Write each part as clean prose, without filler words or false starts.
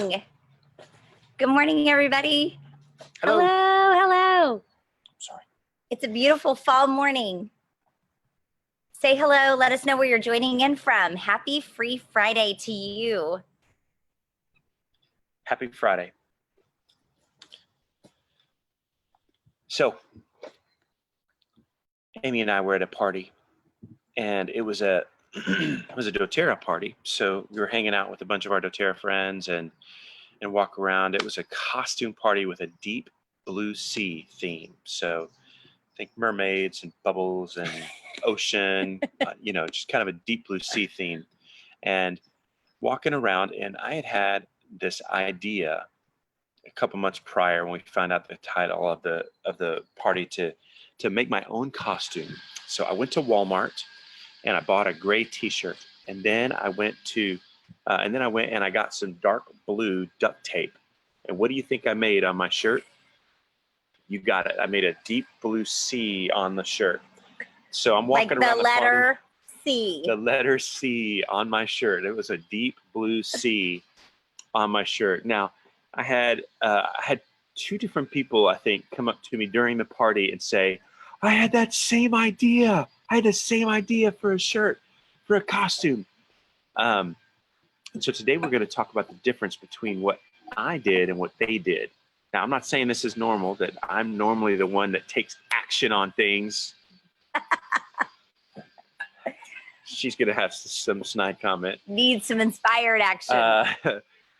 Good morning, everybody. Hello. Hello. Sorry. It's a beautiful fall morning. Say hello. Let us know where you're joining in from. Happy Free Friday to you. Happy Friday. So, Amy and I were at a party, and it was a doTERRA party. So we were hanging out with a bunch of our doTERRA friends and walk around. It was a costume party with a deep blue sea theme. So think mermaids and bubbles and ocean, just kind of a deep blue sea theme. And walking around, and I had this idea a couple months prior when we found out the title of the party to make my own costume. So I went to Walmart and I bought a gray t-shirt, and then I went and I got some dark blue duct tape. And what do you think I made on my shirt? You got it. I made a deep blue C on the shirt. So I'm walking around the letter party, C. the letter C on my shirt. It was a deep blue C on my shirt. Now, I had two different people, I think, come up to me during the party and say, I had that same idea. I had the same idea for a shirt, for a costume. And so today we're going to talk about the difference between what I did and what they did. Now, I'm not saying this is normal, that I'm normally the one that takes action on things. She's going to have some snide comment. Need some inspired action.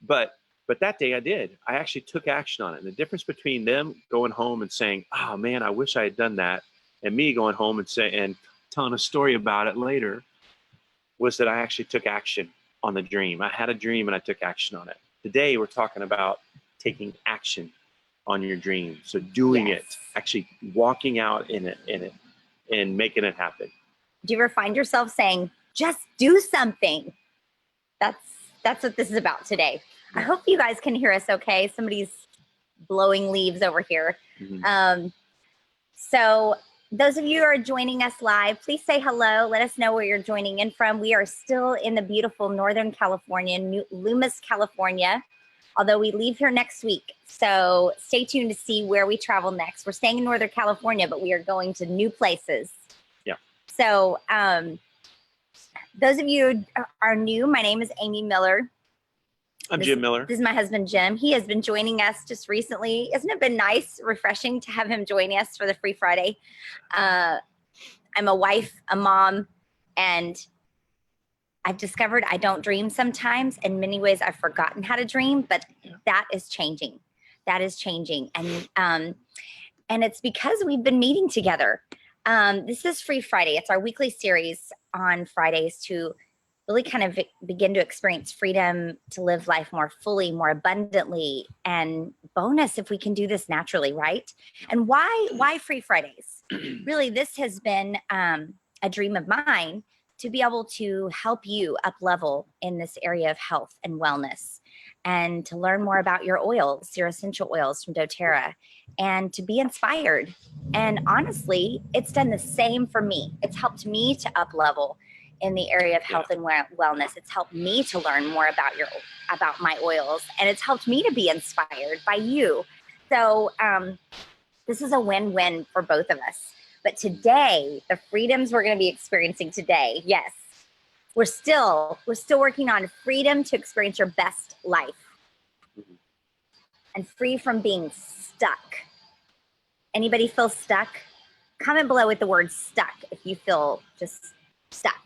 But that day I did. I actually took action on it. And the difference between them going home and saying, oh, man, I wish I had done that, and me going home and telling a story about it later, was that I actually took action on the dream. I had a dream and I took action on it. Today we're talking about taking action on your dream. So doing it, actually walking out in it and making it happen. Do you ever find yourself saying, just do something? That's what this is about today. I hope you guys can hear us okay. Somebody's blowing leaves over here. Mm-hmm. So those of you who are joining us live, please say hello. Let us know where you're joining in from. We are still in the beautiful Northern California, Loomis, California, although we leave here next week. So stay tuned to see where we travel next. We're staying in Northern California, but we are going to new places. Yeah. So those of you who are new, my name is Amy Miller. I'm Jim Miller. This is my husband, Jim. He has been joining us just recently. Isn't it been nice, refreshing to have him join us for the Free Friday? I'm a wife, a mom, and I've discovered I don't dream sometimes. In many ways, I've forgotten how to dream, but that is changing. That is changing. And it's because we've been meeting together. This is Free Friday. It's our weekly series on Fridays to really kind of begin to experience freedom to live life more fully, more abundantly, and bonus if we can do this naturally, right? And why Free Fridays? Really, this has been a dream of mine to be able to help you up level in this area of health and wellness, and to learn more about your oils, your essential oils from doTERRA, and to be inspired. And honestly, it's done the same for me. It's helped me to up level in the area of health and wellness. It's helped me to learn more about my oils, and it's helped me to be inspired by you. So this is a win-win for both of us. But today, the freedoms we're going to be experiencing today, yes, we're still working on freedom to experience your best life and free from being stuck. Anybody feel stuck? Comment below with the word stuck if you feel just stuck.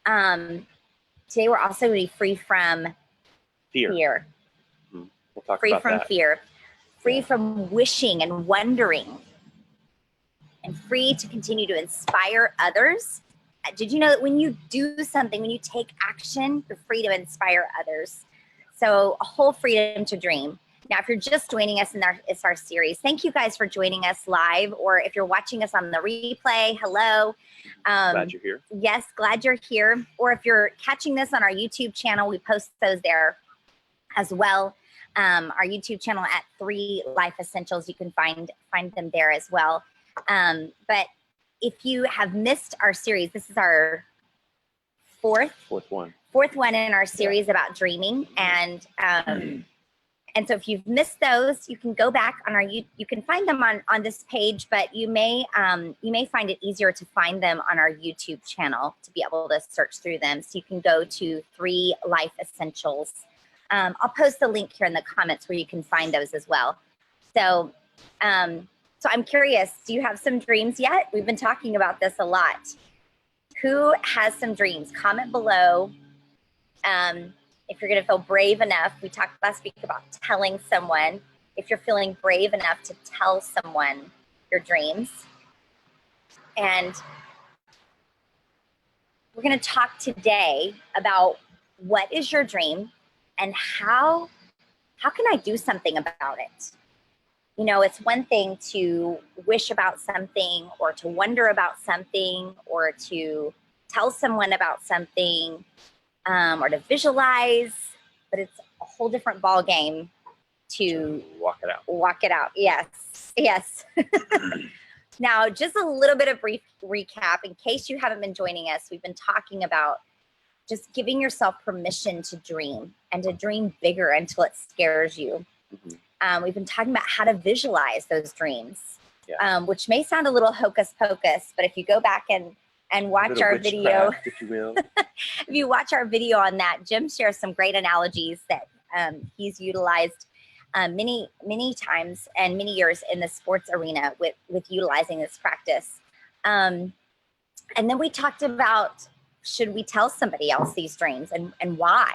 Today we're also going to be free from fear. We'll talk free about from that. Fear, free from wishing and wondering, and free to continue to inspire others. Did you know that when you do something, when you take action, you're free to inspire others? So a whole freedom to dream. Now, if you're just joining us in our series, thank you guys for joining us live, or if you're watching us on the replay, hello. Glad you're here. Yes, glad you're here. Or if you're catching this on our YouTube channel, we post those there as well. Our YouTube channel at 3 Life Essentials, you can find them there as well. But if you have missed our series, this is our fourth fourth one in our series about dreaming. And so if you've missed those, you can go back on our, you can find them on this page, but you may find it easier to find them on our YouTube channel to be able to search through them. So you can go to 3 Life Essentials. I'll post the link here in the comments where you can find those as well. So, so I'm curious, do you have some dreams yet? We've been talking about this a lot. Who has some dreams? Comment below. If you're going to feel brave enough, we talked last week about telling someone. If you're feeling brave enough to tell someone your dreams. And we're going to talk today about what is your dream and how can I do something about it? You know, it's one thing to wish about something or to wonder about something or to tell someone about something or to visualize, but it's a whole different ball game to walk it out. Walk it out. Yes. Yes. Now, just a little bit of brief recap in case you haven't been joining us. We've been talking about just giving yourself permission to dream and to dream bigger until it scares you. We've been talking about how to visualize those dreams, which may sound a little hocus pocus, but if you go back and watch our video, if you will. if you watch our video on that, Jim shares some great analogies that he's utilized many times and many years in the sports arena with utilizing this practice. And then we talked about, should we tell somebody else these dreams and why?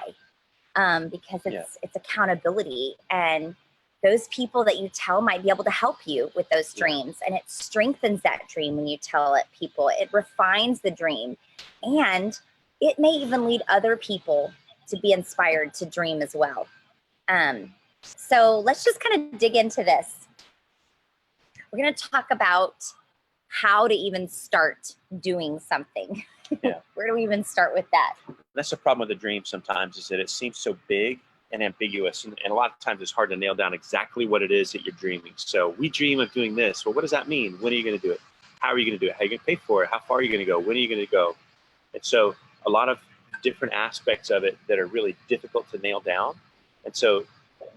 Because it's accountability, and those people that you tell might be able to help you with those dreams, and it strengthens that dream when you tell it people. It refines the dream, and it may even lead other people to be inspired to dream as well. So let's just kind of dig into this. We're going to talk about how to even start doing something. Where do we even start with that? That's the problem with the dream sometimes, is that it seems so big and ambiguous, and a lot of times it's hard to nail down exactly what it is that you're dreaming. So we dream of doing this. Well, what does that mean? When are you going to do it? How are you going to do it? How are you going to pay for it? How far are you going to go? When are you going to go? And so a lot of different aspects of it that are really difficult to nail down. And so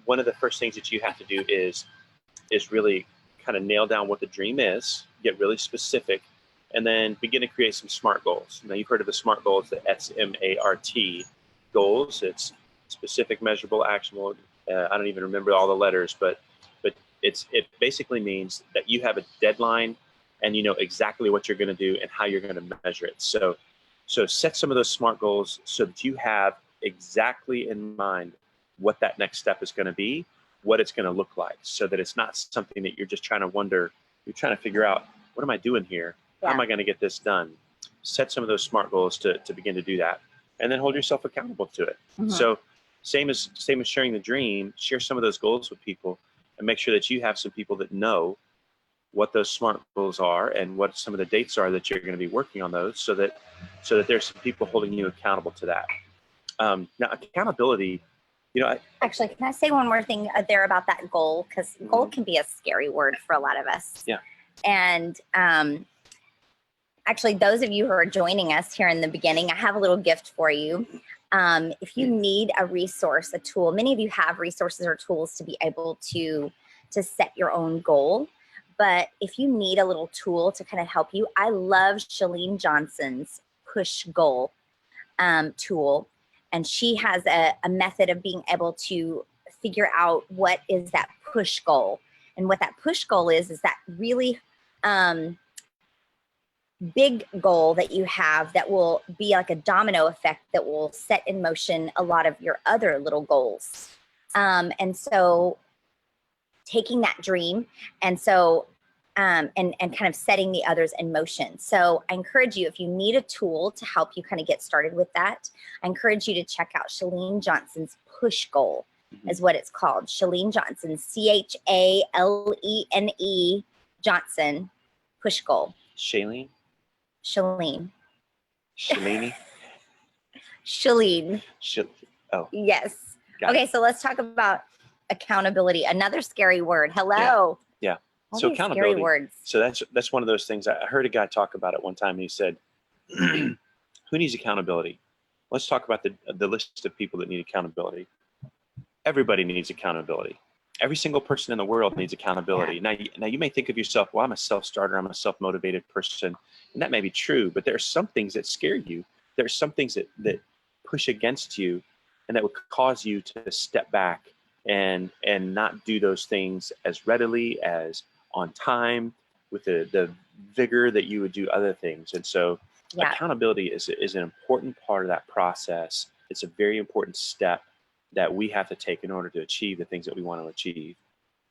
one of the first things that you have to do is really kind of nail down what the dream is, get really specific, and then begin to create some SMART goals. Now, you've heard of the SMART goals, the SMART goals. It's specific, measurable, actionable. I don't even remember all the letters, but it basically means that you have a deadline and you know exactly what you're going to do and how you're going to measure it. So set some of those SMART goals so that you have exactly in mind what that next step is going to be, what it's going to look like, so that it's not something that you're just trying to wonder. You're trying to figure out, what am I doing here? How am I going to get this done? Set some of those SMART goals to begin to do that, and then hold yourself accountable to it. So same as sharing the dream, share some of those goals with people and make sure that you have some people that know what those SMART goals are and what some of the dates are that you're going to be working on those, so that there's some people holding you accountable to that. Now, accountability, you know, actually, can I say one more thing there about that goal? Because goal can be a scary word for a lot of us. Yeah. And actually, those of you who are joining us here in the beginning, I have a little gift for you. If you need a resource, a tool, many of you have resources or tools to be able to set your own goal. But if you need a little tool to kind of help you, I love Chalene Johnson's push goal tool. And she has a method of being able to figure out what is that push goal. And what that push goal is that really big goal that you have that will be like a domino effect that will set in motion a lot of your other little goals. And so taking that dream and kind of setting the others in motion. So I encourage you, if you need a tool to help you kind of get started with that, I encourage you to check out Chalene Johnson's push goal is what it's called. Chalene Johnson, CHALENE Johnson, push goal. Chalene? Chalene. Chalene? Chalene. Oh. Yes. Got okay, it. so let's talk about accountability. Another scary word. Hello. Yeah. All So these accountability. Scary words. So that's one of those things. I heard a guy talk about it one time, and he said, "Who needs accountability? let's talk about the list of people that need accountability. Everybody needs accountability. Every single person in the world needs accountability. Yeah. Now you may think of yourself, well, I'm a self-starter, I'm a self-motivated person, and that may be true, but there are some things that scare you. There are some things that push against you, and that would cause you to step back and not do those things as readily, as on time, with the vigor that you would do other things. And so accountability is an important part of that process. It's a very important step that we have to take in order to achieve the things that we want to achieve.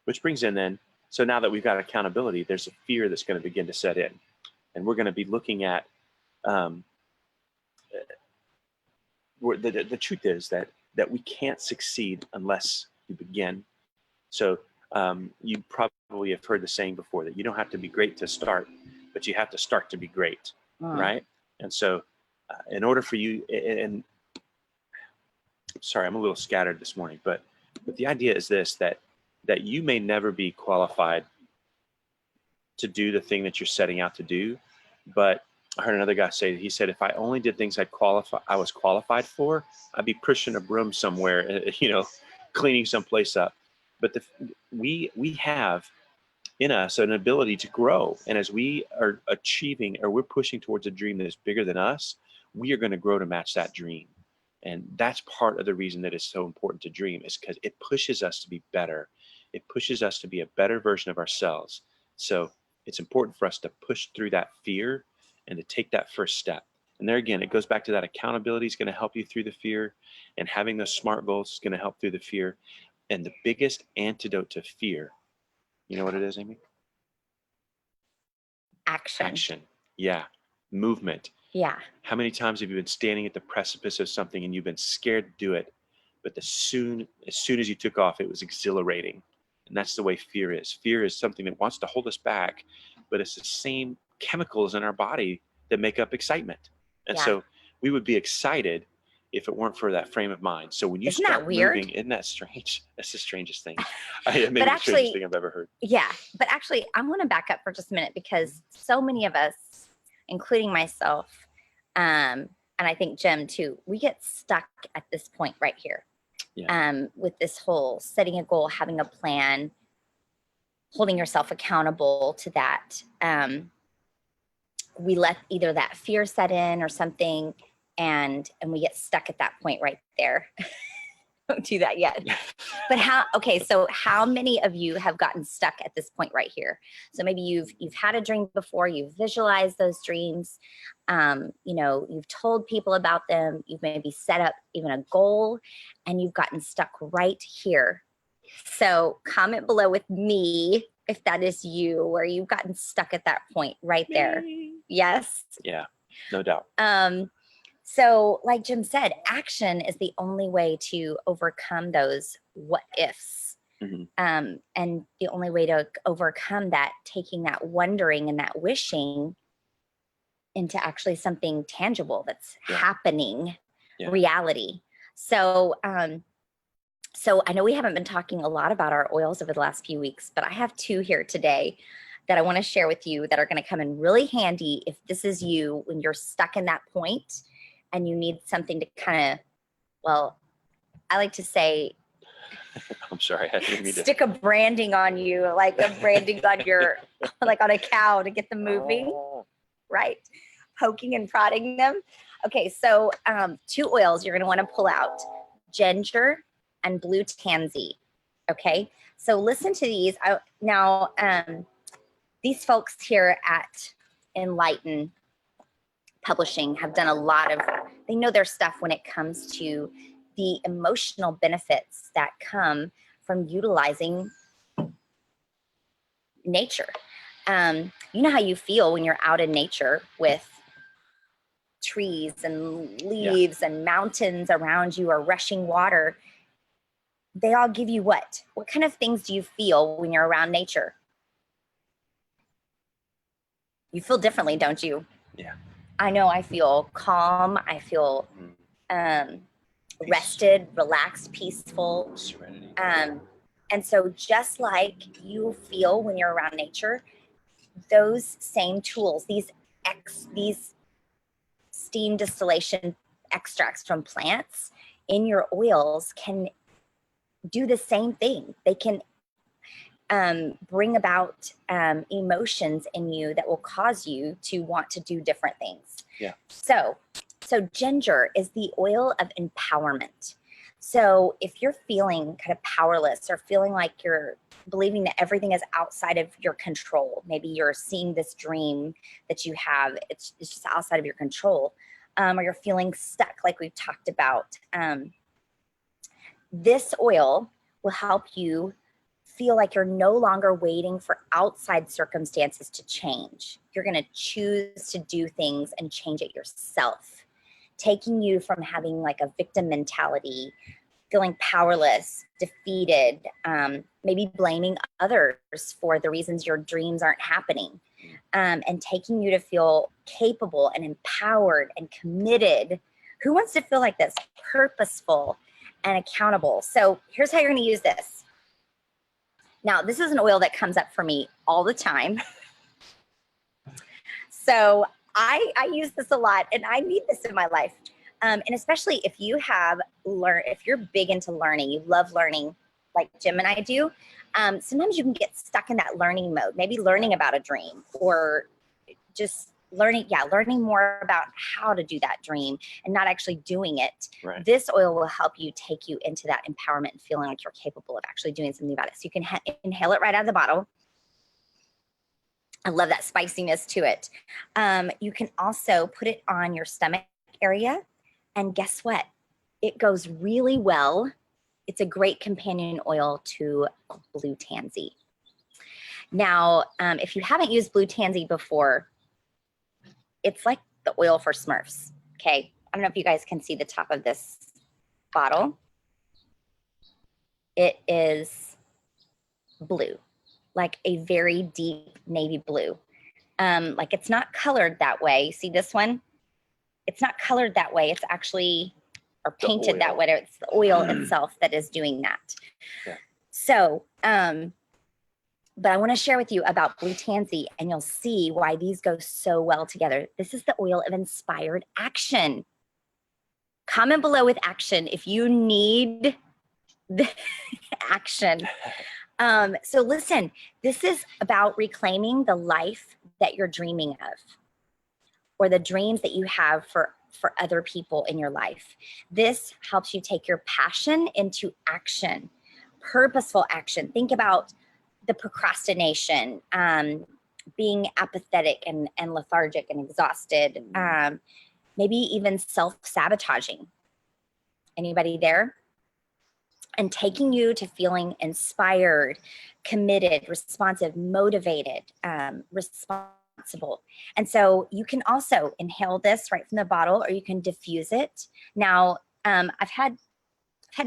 Which brings in then, so now that we've got accountability, there's a fear that's going to begin to set in. And we're going to be looking at, the truth is that we can't succeed unless you begin. So you probably have heard the saying before that you don't have to be great to start, but you have to start to be great, right? And so in order for you, and sorry, I'm a little scattered this morning, but the idea is this, that you may never be qualified to do the thing that you're setting out to do. But I heard another guy say, he said, if I only did things I was qualified for, I'd be pushing a broom somewhere, cleaning someplace up. But we have in us an ability to grow. And as we are achieving, or we're pushing towards a dream that is bigger than us, we are going to grow to match that dream. And that's part of the reason that it's so important to dream, is because it pushes us to be better. It pushes us to be a better version of ourselves. So it's important for us to push through that fear and to take that first step. And there again, it goes back to that accountability is going to help you through the fear, and having those SMART goals is going to help through the fear. And the biggest antidote to fear, you know what it is, Amy? Action. Yeah. Movement. Yeah. How many times have you been standing at the precipice of something and you've been scared to do it, but as soon as you took off, it was exhilarating? And that's the way fear is. Fear is something that wants to hold us back, but it's the same chemicals in our body that make up excitement. And so we would be excited if it weren't for that frame of mind. So when you start moving, isn't that strange? That's the strangest thing. Maybe the strangest thing I've ever heard. Yeah. But actually, I want to back up for just a minute, because so many of us, including myself, and I think Jim too, we get stuck at this point right here. With this whole setting a goal, having a plan, holding yourself accountable to that. We let either that fear set in or something, and we get stuck at that point right there. Don't do that yet. But so how many of you have gotten stuck at this point right here? So maybe you've had a dream before, you've visualized those dreams, you've told people about them, you've maybe set up even a goal, and you've gotten stuck right here. So comment below with me if that is you, where you've gotten stuck at that point right there. Yes? Yeah, no doubt. So like Jim said, action is the only way to overcome those what ifs. And the only way to overcome that, taking that wondering and that wishing into actually something tangible that's happening, reality. So, so I know we haven't been talking a lot about our oils over the last few weeks, but I have two here today that I want to share with you that are going to come in really handy if this is you when you're stuck in that point and you need something to kind of, well, I like to say, I'm sorry, I didn't mean to stick a branding on you, like a branding on your, like on a cow to get them moving, right? Poking and prodding them. Okay, so two oils you're going to want to pull out: ginger and blue tansy. Okay, so listen to these. These folks here at Enlighten Publishing have done a lot of, they know their stuff when it comes to the emotional benefits that come from utilizing nature. You know how you feel when you're out in nature with trees and leaves and mountains around you or rushing water. They all give you what? What kind of things do you feel when you're around nature? You feel differently, don't you? Yeah. I know I feel calm. I feel rested, relaxed, peaceful. Serenity. And so just like you feel when you're around nature, those same tools, these steam distillation extracts from plants in your oils can do the same thing. They can bring about emotions in you that will cause you to want to do different things. Yeah. So ginger is the oil of empowerment. So if you're feeling kind of powerless or feeling like you're believing that everything is outside of your control, maybe you're seeing this dream that you have, it's just outside of your control, or you're feeling stuck like we've talked about, this oil will help you feel like you're no longer waiting for outside circumstances to change. You're going to choose to do things and change it yourself, taking you from having like a victim mentality, feeling powerless, defeated, maybe blaming others for the reasons your dreams aren't happening, and taking you to feel capable and empowered and committed. Who wants to feel like this? Purposeful and accountable. So here's how you're going to use this. Now, this is an oil that comes up for me all the time. So I use this a lot, and I need this in my life. And especially if you have if you're big into learning, you love learning like Jim and I do, sometimes you can get stuck in that learning mode, maybe learning about a dream or just learning more about how to do that dream and not actually doing it. Right. This oil will help you take you into that empowerment and feeling like you're capable of actually doing something about it. So you can inhale it right out of the bottle. I love that spiciness to it. You can also put it on your stomach area, and guess what? It goes really well. It's a great companion oil to blue tansy. Now, if you haven't used blue tansy before, it's like the oil for Smurfs, okay? I don't know if you guys can see the top of this bottle. It is blue, like a very deep navy blue. Like it's not colored that way. See this one? It's not colored that way. It's actually, or painted that way. It's the oil itself that is doing that. Yeah. So, but I want to share with you about blue tansy, and you'll see why these go so well together. This is the oil of inspired action. Comment below with action if you need the action. So listen, this is about reclaiming the life that you're dreaming of, or the dreams that you have for other people in your life. This helps you take your passion into action, purposeful action. Think about the procrastination, being apathetic and lethargic and exhausted, maybe even self-sabotaging. Anybody there? And taking you to feeling inspired, committed, responsive, motivated, responsible. And so you can also inhale this right from the bottle, or you can diffuse it. Now, I've had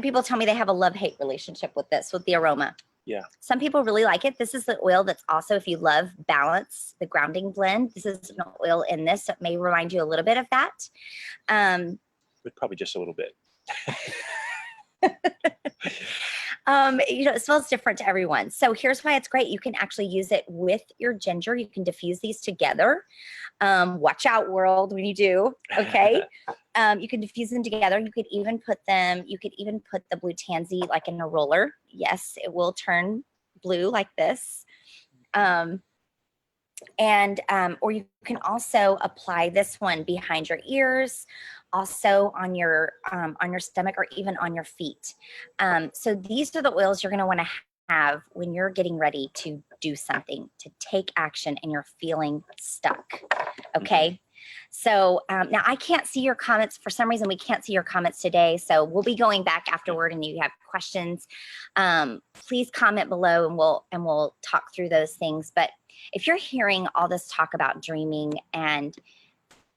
people tell me they have a love-hate relationship with this, with the aroma. Yeah. Some people really like it. This is the oil that's also, if you love balance, the grounding blend, this is an oil in this that may remind you a little bit of that. But probably just a little bit. It smells different to everyone. So here's why it's great. You can actually use it with your ginger. You can diffuse these together. Watch out, world, when you do, okay? You can diffuse them together. You could even put the blue tansy like in a roller. Yes, it will turn blue like this. Or you can also apply this one behind your ears, also on your stomach, or even on your feet. So these are the oils you're going to want to have when you're getting ready to do something, to take action, and you're feeling stuck. Okay. So now I can't see your comments. For some reason, we can't see your comments today. So we'll be going back afterward, and you have questions, please comment below, and we'll talk through those things. But if you're hearing all this talk about dreaming, and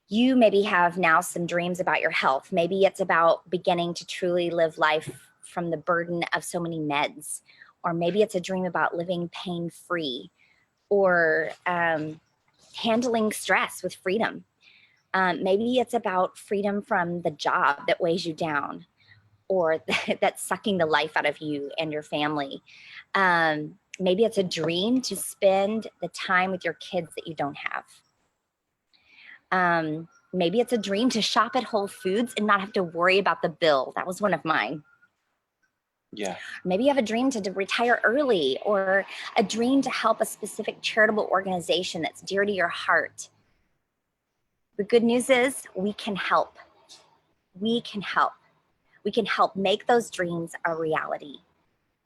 you maybe have now some dreams about your health, maybe it's about beginning to truly live life from the burden of so many meds, or maybe it's a dream about living pain-free, or handling stress with freedom. Maybe it's about freedom from the job that weighs you down, or that's sucking the life out of you and your family. Maybe it's a dream to spend the time with your kids that you don't have. Maybe it's a dream to shop at Whole Foods and not have to worry about the bill. That was one of mine. Yeah. Maybe you have a dream to retire early, or a dream to help a specific charitable organization that's dear to your heart. The good news is we can help. We can help. We can help make those dreams a reality.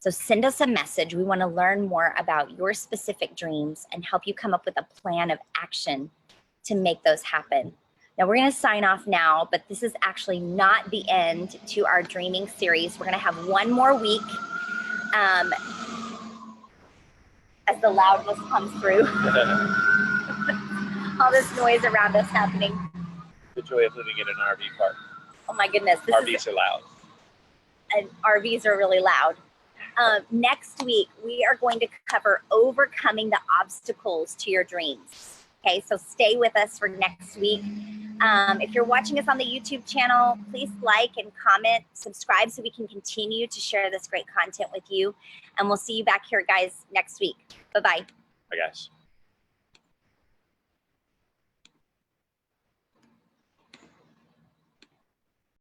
So send us a message. We want to learn more about your specific dreams and help you come up with a plan of action to make those happen. Now we're going to sign off now, but this is actually not the end to our dreaming series. We're going to have one more week as the loudness comes through. All this noise around us happening. The joy of living in an RV park. Oh my goodness. RVs are loud. And RVs are really loud. Next week, we are going to cover overcoming the obstacles to your dreams. Okay, so stay with us for next week. If you're watching us on the YouTube channel, please like and comment, subscribe so we can continue to share this great content with you. And we'll see you back here, guys, next week. Bye-bye. Bye, guys.